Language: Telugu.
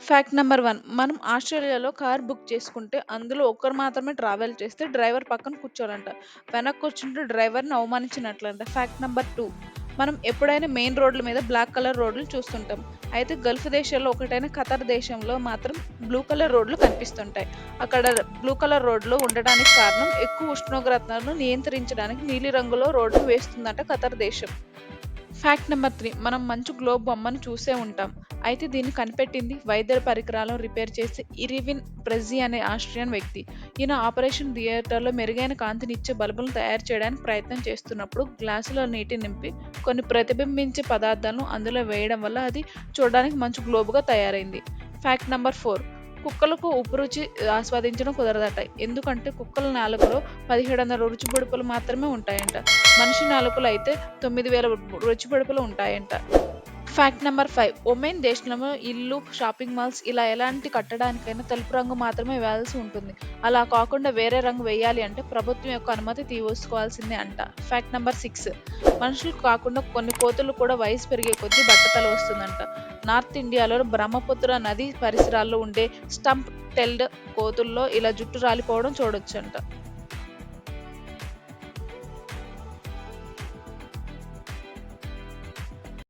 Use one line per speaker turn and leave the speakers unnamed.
ఫ్యాక్ట్ నంబర్ 1 మనం ఆస్ట్రేలియాలో కార్ బుక్ చేసుకుంటే అందులో ఒక్కరు మాత్రమే ట్రావెల్ చేస్తే డ్రైవర్ పక్కన కూర్చోవాలంట. వెనక్కి కూర్చుంటే డ్రైవర్‌ని అవమానించినట్లంట. ఫ్యాక్ట్ నంబర్ 2 మనం ఎప్పుడైనా మెయిన్ రోడ్ల మీద బ్లాక్ కలర్ రోడ్లు చూస్తుంటాం. అయితే గల్ఫ్ దేశాల్లో ఒకటైన ఖతర్ దేశంలో మాత్రం బ్లూ కలర్ రోడ్లు కనిపిస్తుంటాయి. అక్కడ బ్లూ కలర్ రోడ్లు ఉండడానికి కారణం ఎక్కువ ఉష్ణోగ్రతను నియంత్రించడానికి నీలిరంగులో రోడ్డు వేస్తుందట ఖతర్ దేశం. ఫ్యాక్ట్ నెంబర్ 3 మనం మంచు గ్లోబ్ బొమ్మను చూసే ఉంటాం. అయితే దీన్ని కనిపెట్టింది వైద్య పరికరాలను రిపేర్ చేసే ఇరివిన్ ప్రెజీ అనే ఆస్ట్రియన్ వ్యక్తి. ఈయన ఆపరేషన్ థియేటర్‌లో మెరుగైన కాంతినిచ్చే బల్బులను తయారు చేయడానికి ప్రయత్నం చేస్తున్నప్పుడు గ్లాసులో నీటిని నింపి కొన్ని ప్రతిబింబించే పదార్థాలను అందులో వేయడం వల్ల అది చూడడానికి మంచు గ్లోబ్‌గా తయారైంది. ఫ్యాక్ట్ నంబర్ 4 కుక్కలకు ఉప్పు రుచి ఆస్వాదించడం కుదరదట. ఎందుకంటే కుక్కల నాలుకలో 1700 రుచి బుడపలు మాత్రమే ఉంటాయంట. మనిషి నాలుకలో అయితే 9000 రుచి బుడపలు ఉంటాయంట. ఫ్యాక్ట్ నంబర్ 5 ఒమెన్ దేశంలో ఇల్లు, షాపింగ్ మాల్స్ ఇలా ఎలాంటి కట్టడానికైనా తెలుపు రంగు మాత్రమే వేయాల్సి ఉంటుంది. అలా కాకుండా వేరే రంగు వేయాలి అంటే ప్రభుత్వం యొక్క అనుమతి తీసుకోవాల్సిందే అంట. ఫ్యాక్ట్ నంబర్ 6 మనుషులకు కాకుండా కొన్ని కోతులు కూడా వయసు పెరిగే కొద్దీ బట్టతల వస్తుందంట. నార్త్ ఇండియాలో బ్రహ్మపుత్ర నది పరిసరాల్లో ఉండే స్టంప్ టెల్డ్ కోతుల్లో ఇలా జుట్టు రాలిపోవడం చూడొచ్చంట.